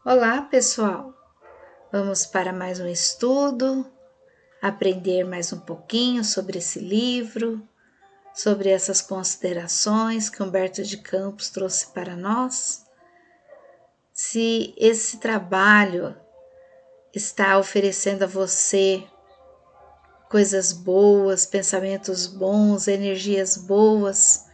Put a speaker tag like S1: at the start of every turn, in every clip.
S1: Olá, pessoal! Vamos para mais um estudo, aprender mais um pouquinho sobre esse livro, sobre essas considerações que Humberto de Campos trouxe para nós. Se esse trabalho está oferecendo a você coisas boas, pensamentos bons, energias boas,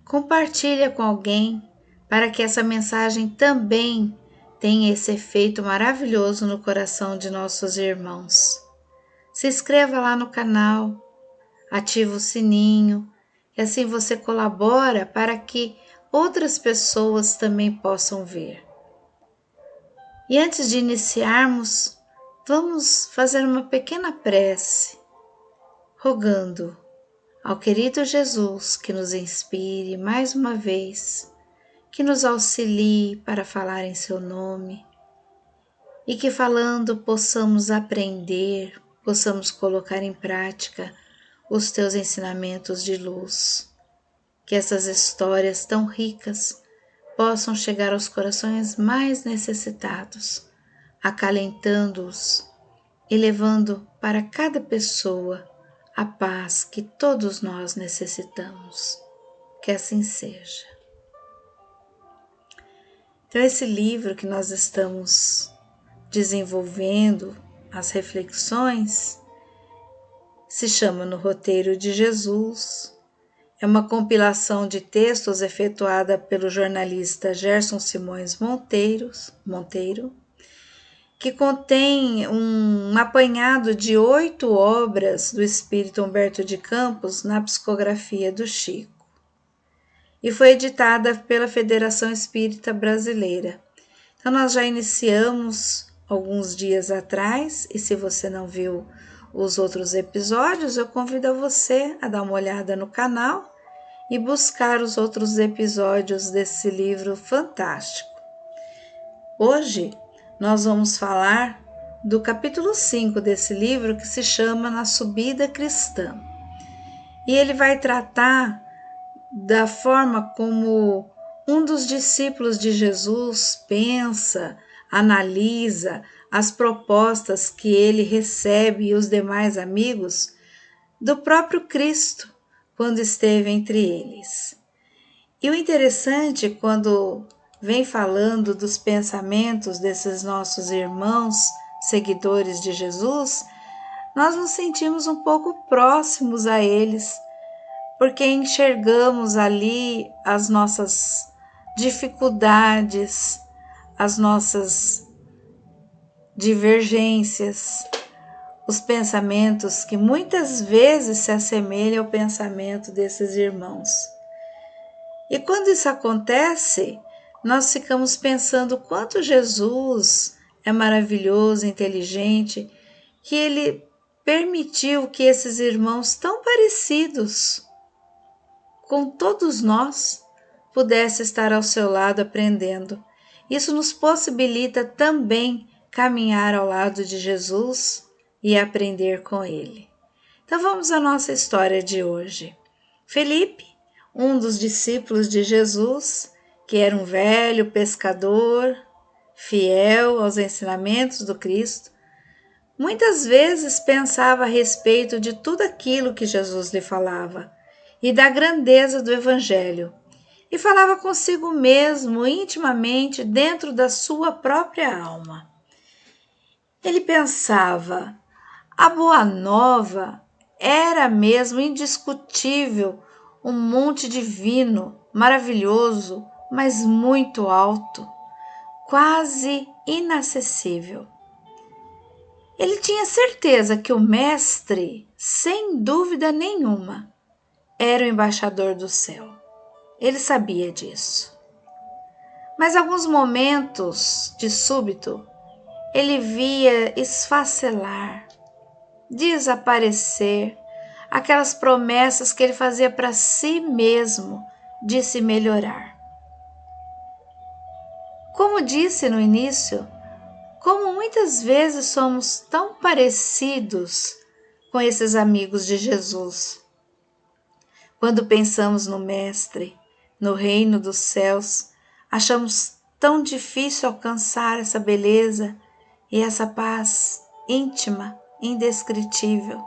S1: compartilha com alguém para que essa mensagem também tenha esse efeito maravilhoso no coração de nossos irmãos. Se inscreva lá no canal, ativa o sininho e assim você colabora para que outras pessoas também possam ver. E antes de iniciarmos, vamos fazer uma pequena prece, rogando ao querido Jesus que nos inspire mais uma vez, que nos auxilie para falar em seu nome e que falando possamos aprender, possamos colocar em prática os teus ensinamentos de luz. Que essas histórias tão ricas possam chegar aos corações mais necessitados, acalentando-os e levando para cada pessoa a paz que todos nós necessitamos. Que assim seja. Então, esse livro que nós estamos desenvolvendo, as reflexões, se chama No Roteiro de Jesus. É uma compilação de textos efetuada pelo jornalista Gerson Simões Monteiro, que contém um apanhado de 8 obras do espírito Humberto de Campos na psicografia do Chico. E foi editada pela Federação Espírita Brasileira. Então, nós já iniciamos alguns dias atrás, e se você não viu os outros episódios, eu convido você a dar uma olhada no canal e buscar os outros episódios desse livro fantástico. Hoje, nós vamos falar do capítulo 5 desse livro, que se chama Na Subida Cristã. E ele vai tratar da forma como um dos discípulos de Jesus pensa, analisa as propostas que ele recebe e os demais amigos do próprio Cristo quando esteve entre eles. E o interessante, quando vem falando dos pensamentos desses nossos irmãos, seguidores de Jesus, nós nos sentimos um pouco próximos a eles, porque enxergamos ali as nossas dificuldades, as nossas divergências, os pensamentos que muitas vezes se assemelham ao pensamento desses irmãos. E quando isso acontece, nós ficamos pensando quanto Jesus é maravilhoso, inteligente, que ele permitiu que esses irmãos tão parecidos com todos nós, pudesse estar ao seu lado aprendendo. Isso nos possibilita também caminhar ao lado de Jesus e aprender com ele. Então vamos à nossa história de hoje. Felipe, um dos discípulos de Jesus, que era um velho pescador, fiel aos ensinamentos do Cristo, muitas vezes pensava a respeito de tudo aquilo que Jesus lhe falava e da grandeza do Evangelho, e falava consigo mesmo intimamente dentro da sua própria alma. Ele pensava, a Boa Nova era mesmo indiscutível, um monte divino, maravilhoso, mas muito alto, quase inacessível. Ele tinha certeza que o Mestre, sem dúvida nenhuma, era o embaixador do céu. Ele sabia disso. Mas alguns momentos, de súbito, ele via esfacelar, desaparecer aquelas promessas que ele fazia para si mesmo de se melhorar. Como disse no início, como muitas vezes somos tão parecidos com esses amigos de Jesus. Quando pensamos no Mestre, no reino dos céus, achamos tão difícil alcançar essa beleza e essa paz íntima, indescritível.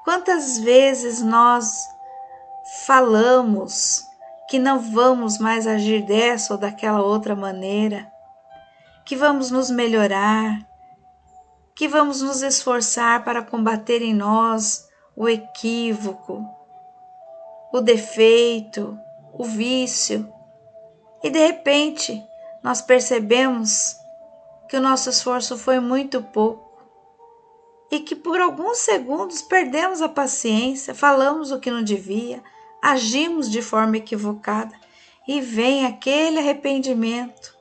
S1: Quantas vezes nós falamos que não vamos mais agir dessa ou daquela outra maneira, que vamos nos melhorar, que vamos nos esforçar para combater em nós o equívoco, o defeito, o vício, e de repente nós percebemos que o nosso esforço foi muito pouco e que por alguns segundos perdemos a paciência, falamos o que não devia, agimos de forma equivocada e vem aquele arrependimento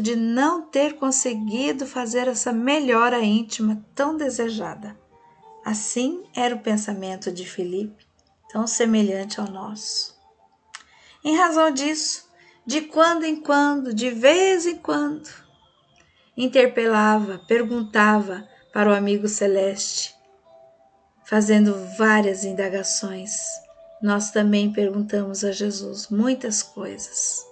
S1: de não ter conseguido fazer essa melhora íntima tão desejada. Assim era o pensamento de Filipe, tão semelhante ao nosso. Em razão disso, de quando em quando, de vez em quando, interpelava, perguntava para o amigo celeste, fazendo várias indagações. Nós também perguntamos a Jesus muitas coisas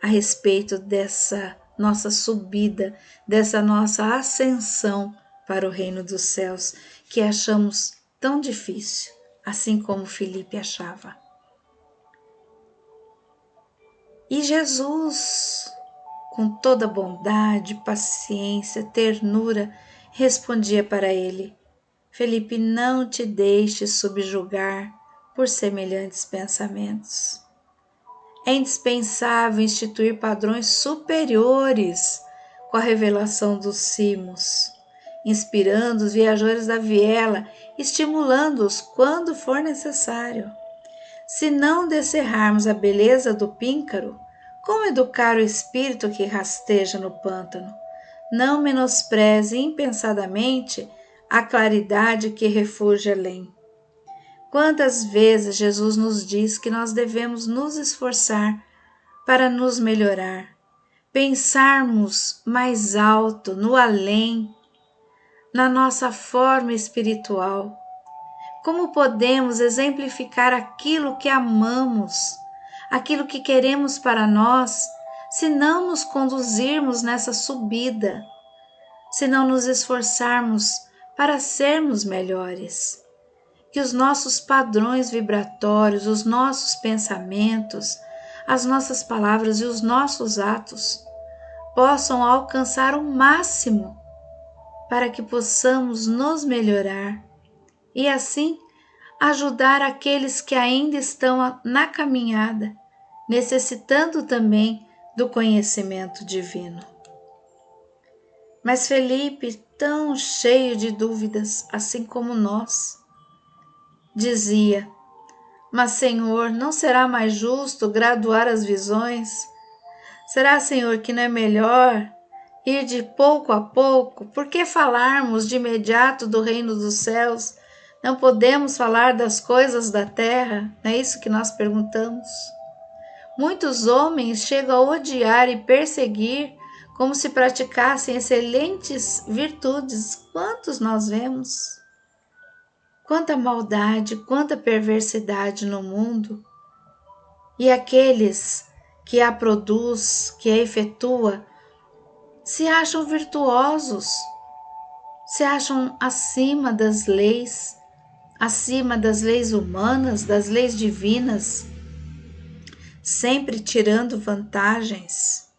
S1: a respeito dessa nossa subida, dessa nossa ascensão para o reino dos céus, que achamos tão difícil, assim como Filipe achava. E Jesus, com toda bondade, paciência, ternura, respondia para ele: Felipe, não te deixes subjugar por semelhantes pensamentos. É indispensável instituir padrões superiores com a revelação dos cimos, inspirando os viajores da viela, estimulando-os quando for necessário. Se não descerrarmos a beleza do píncaro, como educar o espírito que rasteja no pântano? Não menospreze impensadamente a claridade que refugia além. Quantas vezes Jesus nos diz que nós devemos nos esforçar para nos melhorar, pensarmos mais alto, no além, na nossa forma espiritual. Como podemos exemplificar aquilo que amamos, aquilo que queremos para nós, se não nos conduzirmos nessa subida, se não nos esforçarmos para sermos melhores? Que os nossos padrões vibratórios, os nossos pensamentos, as nossas palavras e os nossos atos possam alcançar o máximo para que possamos nos melhorar e assim ajudar aqueles que ainda estão na caminhada, necessitando também do conhecimento divino. Mas Felipe, tão cheio de dúvidas, assim como nós, dizia: Mas, Senhor, não será mais justo graduar as visões? Será, Senhor, que não é melhor ir de pouco a pouco? Por que falarmos de imediato do reino dos céus? Não podemos falar das coisas da terra? Não é isso que nós perguntamos? Muitos homens chegam a odiar e perseguir como se praticassem excelentes virtudes. Quantos nós vemos? Quanta maldade, quanta perversidade no mundo. E aqueles que a produz, que a efetua, se acham virtuosos, se acham acima das leis humanas, das leis divinas, sempre tirando vantagens.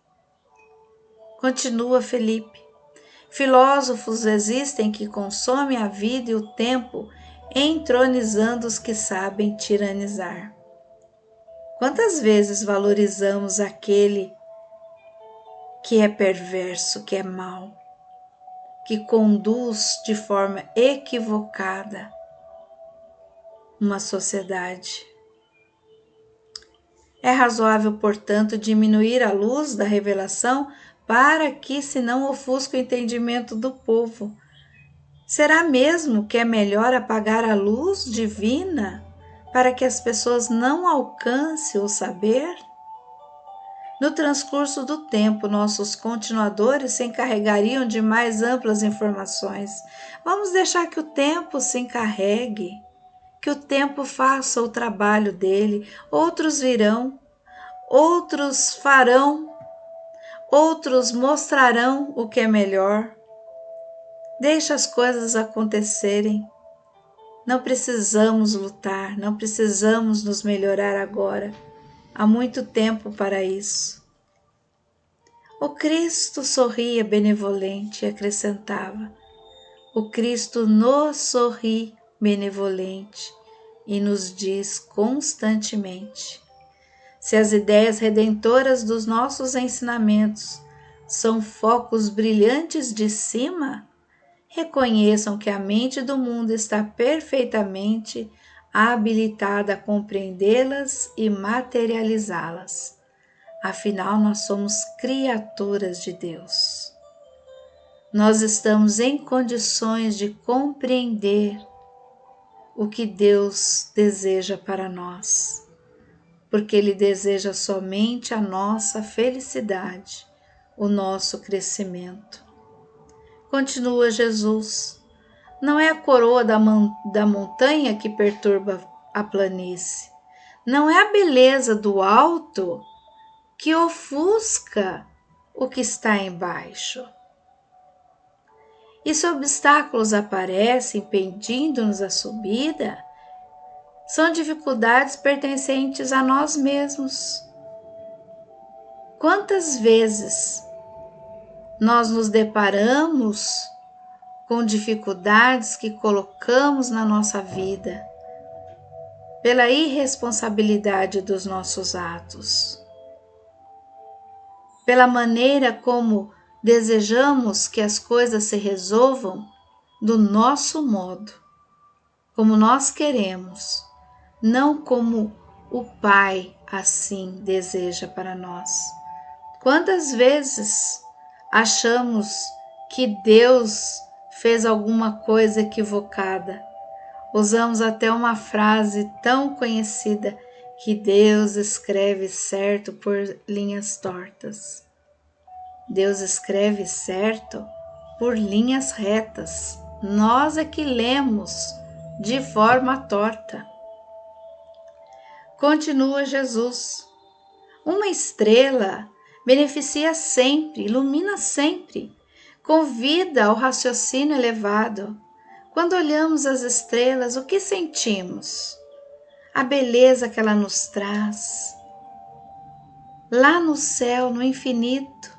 S1: Continua Felipe: filósofos existem que consomem a vida e o tempo entronizando os que sabem tiranizar. Quantas vezes valorizamos aquele que é perverso, que é mau, que conduz de forma equivocada uma sociedade? É razoável, portanto, diminuir a luz da revelação para que se não ofusque o entendimento do povo. Será mesmo que é melhor apagar a luz divina para que as pessoas não alcancem o saber? No transcurso do tempo, nossos continuadores se encarregariam de mais amplas informações. Vamos deixar que o tempo se encarregue, que o tempo faça o trabalho dele. Outros virão, outros farão, outros mostrarão o que é melhor. Deixa as coisas acontecerem. Não precisamos lutar, não precisamos nos melhorar agora. Há muito tempo para isso. O Cristo sorria benevolente e acrescentava: o Cristo nos sorri benevolente e nos diz constantemente: se as ideias redentoras dos nossos ensinamentos são focos brilhantes de cima, reconheçam que a mente do mundo está perfeitamente habilitada a compreendê-las e materializá-las. Afinal, nós somos criaturas de Deus. Nós estamos em condições de compreender o que Deus deseja para nós, porque Ele deseja somente a nossa felicidade, o nosso crescimento. Continua Jesus: não é a coroa da montanha que perturba a planície, não é a beleza do alto que ofusca o que está embaixo. E se obstáculos aparecem impedindo-nos a subida, são dificuldades pertencentes a nós mesmos. Quantas vezes nós nos deparamos com dificuldades que colocamos na nossa vida pela irresponsabilidade dos nossos atos, pela maneira como desejamos que as coisas se resolvam do nosso modo, como nós queremos, não como o Pai assim deseja para nós. Quantas vezes achamos que Deus fez alguma coisa equivocada? Usamos até uma frase tão conhecida, que Deus escreve certo por linhas tortas. Deus escreve certo por linhas retas. Nós é que lemos de forma torta. Continua Jesus: uma estrela beneficia sempre, ilumina sempre, convida ao raciocínio elevado. Quando olhamos as estrelas, o que sentimos? A beleza que ela nos traz. Lá no céu, no infinito,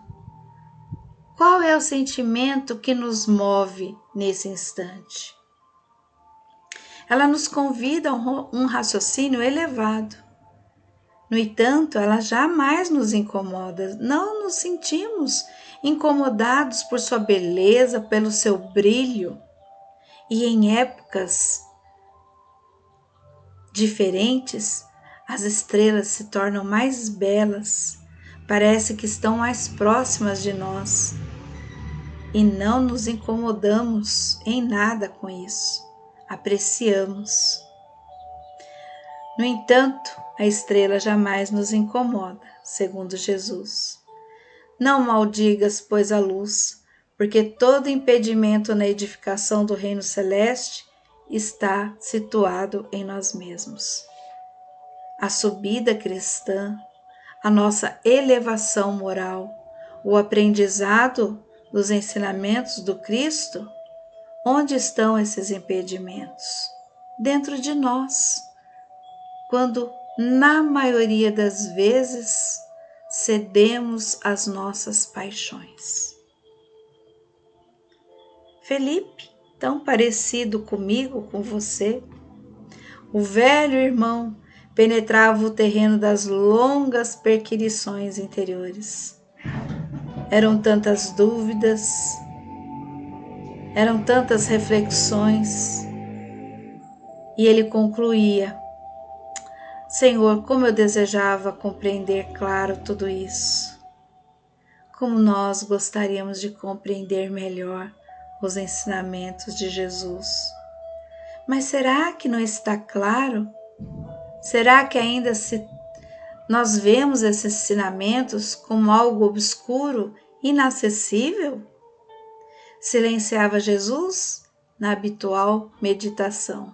S1: qual é o sentimento que nos move nesse instante? Ela nos convida a um raciocínio elevado. No entanto, ela jamais nos incomoda. Não nos sentimos incomodados por sua beleza, pelo seu brilho. E em épocas diferentes, as estrelas se tornam mais belas, parece que estão mais próximas de nós e não nos incomodamos em nada com isso, apreciamos. No entanto, a estrela jamais nos incomoda, segundo Jesus. Não maldigas, pois, a luz, porque todo impedimento na edificação do reino celeste está situado em nós mesmos. A subida cristã, a nossa elevação moral, o aprendizado dos ensinamentos do Cristo, onde estão esses impedimentos? Dentro de nós, quando, na maioria das vezes, cedemos às nossas paixões. Felipe, tão parecido comigo, com você, o velho irmão, penetrava o terreno das longas perquirições interiores. Eram tantas dúvidas, eram tantas reflexões, e ele concluía: Senhor, como eu desejava compreender claro tudo isso. Como nós gostaríamos de compreender melhor os ensinamentos de Jesus. Mas será que não está claro? Será que ainda nós vemos esses ensinamentos como algo obscuro, inacessível? Silenciava Jesus na habitual meditação.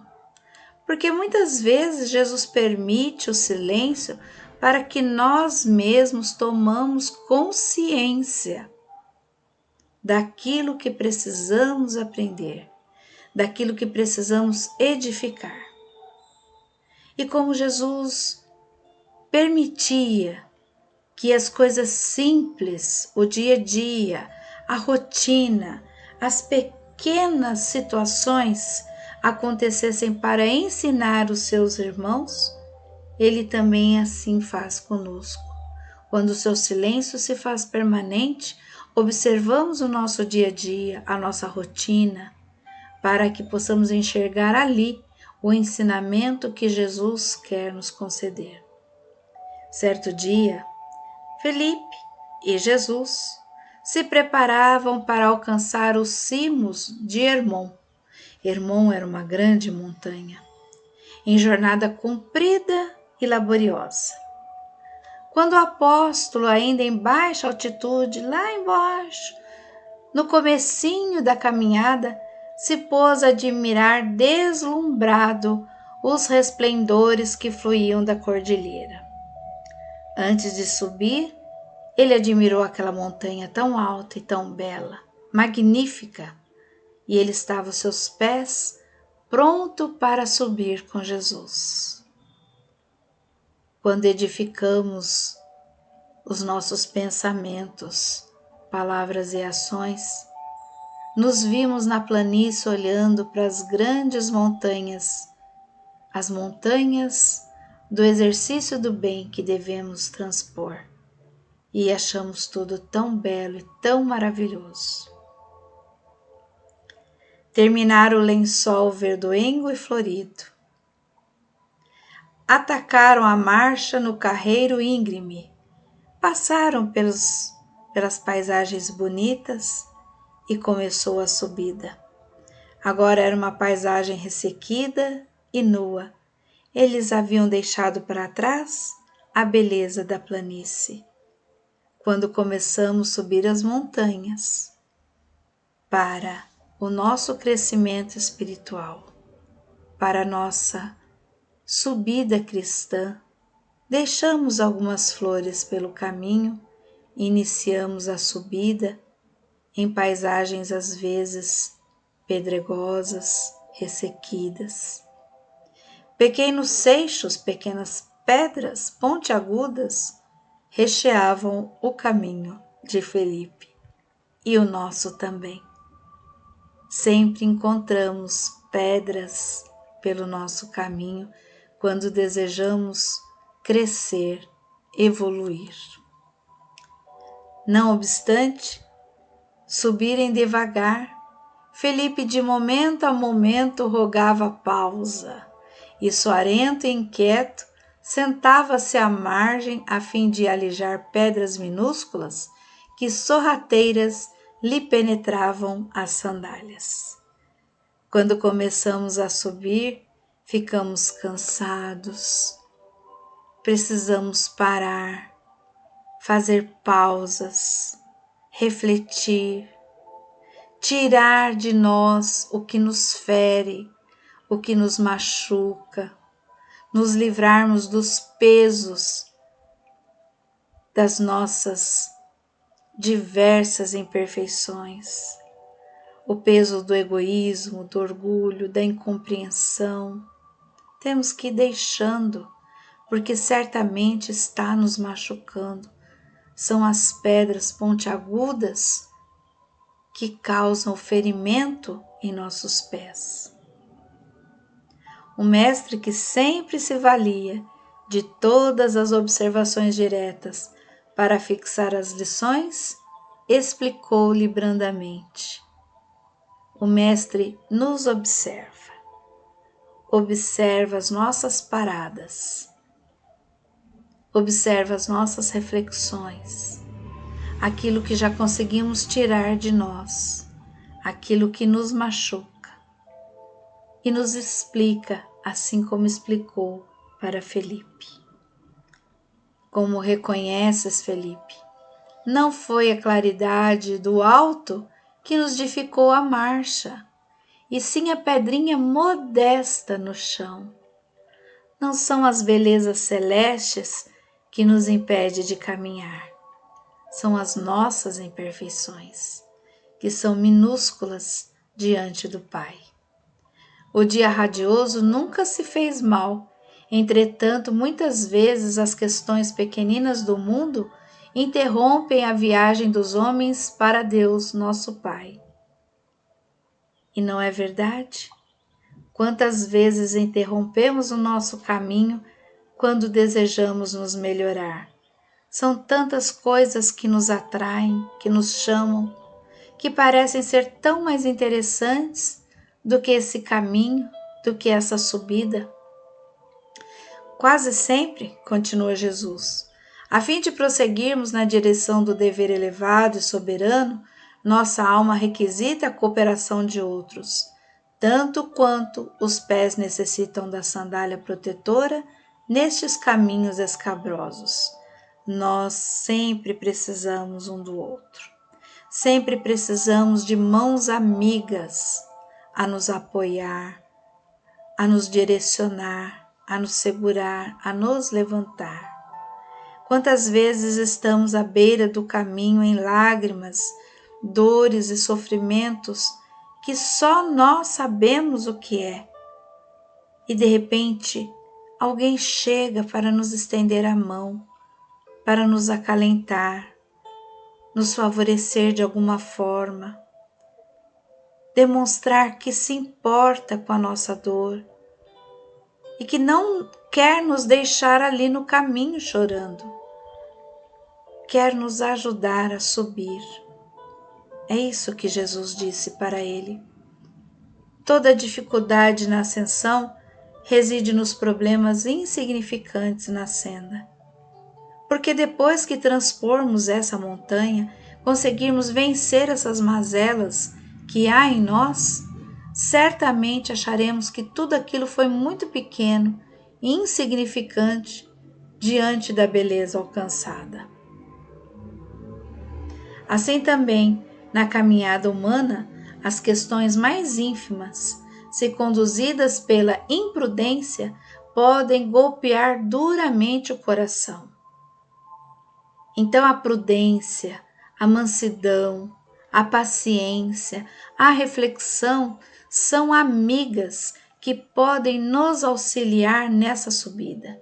S1: Porque muitas vezes Jesus permite o silêncio para que nós mesmos tomamos consciência daquilo que precisamos aprender, daquilo que precisamos edificar. E como Jesus permitia que as coisas simples, o dia a dia, a rotina, as pequenas situações acontecessem para ensinar os seus irmãos, Ele também assim faz conosco. Quando o seu silêncio se faz permanente, observamos o nosso dia a dia, a nossa rotina, para que possamos enxergar ali o ensinamento que Jesus quer nos conceder. Certo dia, Felipe e Jesus se preparavam para alcançar os cimos de Hermon. Hermon era uma grande montanha, em jornada comprida e laboriosa. Quando o apóstolo, ainda em baixa altitude, lá embaixo, no comecinho da caminhada, se pôs a admirar deslumbrado os resplendores que fluíam da cordilheira. Antes de subir, ele admirou aquela montanha tão alta e tão bela, magnífica, e ele estava aos seus pés, pronto para subir com Jesus. Quando edificamos os nossos pensamentos, palavras e ações, nos vimos na planície olhando para as grandes montanhas, as montanhas do exercício do bem que devemos transpor, e achamos tudo tão belo e tão maravilhoso. Terminaram o lençol verdoengo e florido. Atacaram a marcha no carreiro íngreme, passaram pelas paisagens bonitas e começou a subida. Agora era uma paisagem ressequida e nua. Eles haviam deixado para trás a beleza da planície. Quando começamos a subir as montanhas para o nosso crescimento espiritual, para a nossa subida cristã, deixamos algumas flores pelo caminho e iniciamos a subida em paisagens às vezes pedregosas, ressequidas. Pequenos seixos, pequenas pedras pontiagudas recheavam o caminho de Felipe e o nosso também. Sempre encontramos pedras pelo nosso caminho quando desejamos crescer, evoluir. Não obstante subirem devagar, Felipe de momento a momento rogava pausa e, suarento e inquieto, sentava-se à margem a fim de alijar pedras minúsculas que sorrateiras lhe penetravam as sandálias. Quando começamos a subir, ficamos cansados, precisamos parar, fazer pausas, refletir, tirar de nós o que nos fere, o que nos machuca, nos livrarmos dos pesos das nossas diversas imperfeições, o peso do egoísmo, do orgulho, da incompreensão. Temos que ir deixando, porque certamente está nos machucando. São as pedras pontiagudas que causam o ferimento em nossos pés. O mestre, que sempre se valia de todas as observações diretas para fixar as lições, explicou-lhe brandamente. O mestre nos observa, observa as nossas paradas, observa as nossas reflexões, aquilo que já conseguimos tirar de nós, aquilo que nos machuca, e nos explica, assim como explicou para Felipe. Como reconheces, Felipe, não foi a claridade do alto que nos dificou a marcha, e sim a pedrinha modesta no chão. Não são as belezas celestes que nos impede de caminhar. São as nossas imperfeições, que são minúsculas diante do Pai. O dia radioso nunca se fez mal, entretanto, muitas vezes as questões pequeninas do mundo interrompem a viagem dos homens para Deus, nosso Pai. E não é verdade? Quantas vezes interrompemos o nosso caminho quando desejamos nos melhorar? São tantas coisas que nos atraem, que nos chamam, que parecem ser tão mais interessantes do que esse caminho, do que essa subida. Quase sempre, continua Jesus, a fim de prosseguirmos na direção do dever elevado e soberano, nossa alma requisita a cooperação de outros, tanto quanto os pés necessitam da sandália protetora nestes caminhos escabrosos. Nós sempre precisamos um do outro. Sempre precisamos de mãos amigas a nos apoiar, a nos direcionar, a nos segurar, a nos levantar. Quantas vezes estamos à beira do caminho em lágrimas, dores e sofrimentos que só nós sabemos o que é. E de repente, alguém chega para nos estender a mão, para nos acalentar, nos favorecer de alguma forma, demonstrar que se importa com a nossa dor e que não quer nos deixar ali no caminho chorando, quer nos ajudar a subir. É isso que Jesus disse para ele. Toda dificuldade na ascensão reside nos problemas insignificantes na senda. Porque depois que transpormos essa montanha, conseguirmos vencer essas mazelas que há em nós, certamente acharemos que tudo aquilo foi muito pequeno e insignificante diante da beleza alcançada. Assim também, na caminhada humana, as questões mais ínfimas, se conduzidas pela imprudência, podem golpear duramente o coração. Então a prudência, a mansidão, a paciência, a reflexão são amigas que podem nos auxiliar nessa subida,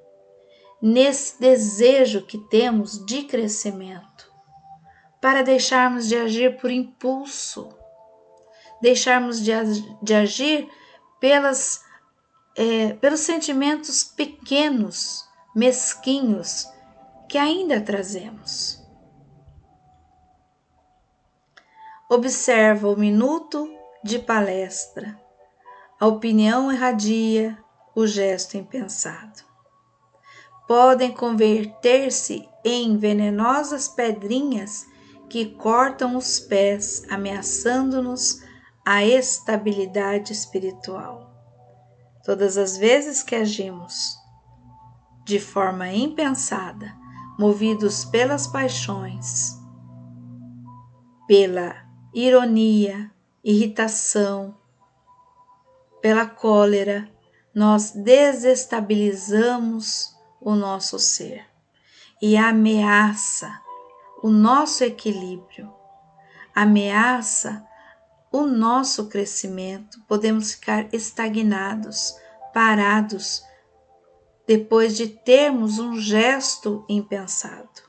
S1: nesse desejo que temos de crescimento, para deixarmos de agir por impulso, deixarmos de agir pelos sentimentos pequenos, mesquinhos, que ainda trazemos. Observa o minuto de palestra, a opinião irradia, o gesto impensado. Podem converter-se em venenosas pedrinhas que cortam os pés, ameaçando-nos a estabilidade espiritual. Todas as vezes que agimos de forma impensada, movidos pelas paixões, pela ironia, irritação, pela cólera, nós desestabilizamos o nosso ser e ameaça o nosso equilíbrio, ameaça o nosso crescimento. Podemos ficar estagnados, parados, depois de termos um gesto impensado.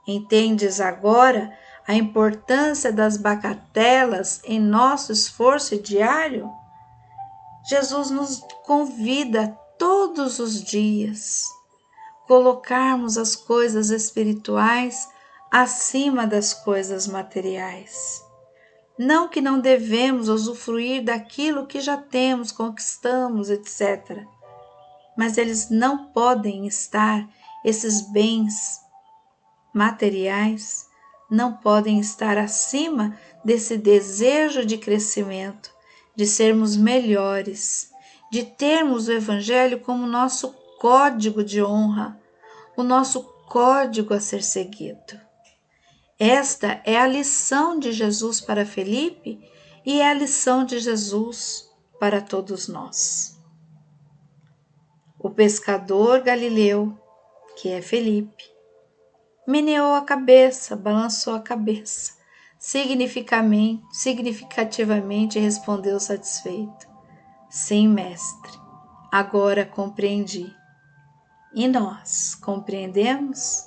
S1: Entendes agora a importância das bagatelas em nosso esforço diário? Jesus nos convida todos os dias a colocarmos as coisas espirituais acima das coisas materiais. Não que não devemos usufruir daquilo que já temos, conquistamos, etc. Mas eles não podem estar, esses bens materiais, não podem estar acima desse desejo de crescimento, de sermos melhores, de termos o Evangelho como nosso código de honra, o nosso código a ser seguido. Esta é a lição de Jesus para Felipe e é a lição de Jesus para todos nós. O pescador galileu que é Felipe, meneou a cabeça, balançou a cabeça, significativamente respondeu satisfeito: sim, mestre, agora compreendi. E nós compreendemos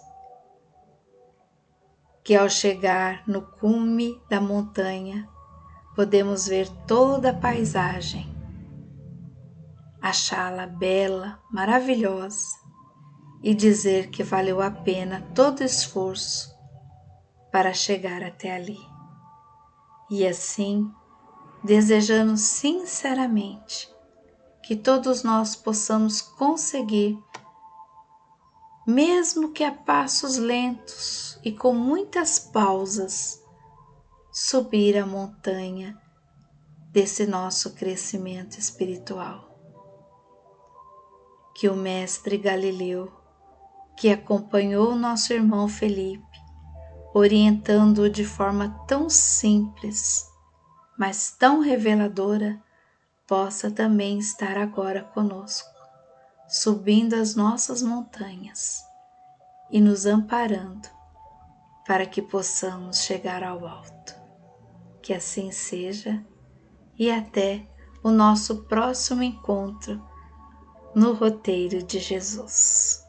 S1: que ao chegar no cume da montanha, podemos ver toda a paisagem, achá-la bela, maravilhosa e dizer que valeu a pena todo o esforço para chegar até ali. E assim, desejando sinceramente que todos nós possamos conseguir, mesmo que a passos lentos e com muitas pausas, subir a montanha desse nosso crescimento espiritual. Que o mestre Galileu, que acompanhou nosso irmão Felipe, orientando-o de forma tão simples, mas tão reveladora, possa também estar agora conosco, subindo as nossas montanhas e nos amparando para que possamos chegar ao alto. Que assim seja e até o nosso próximo encontro no roteiro de Jesus.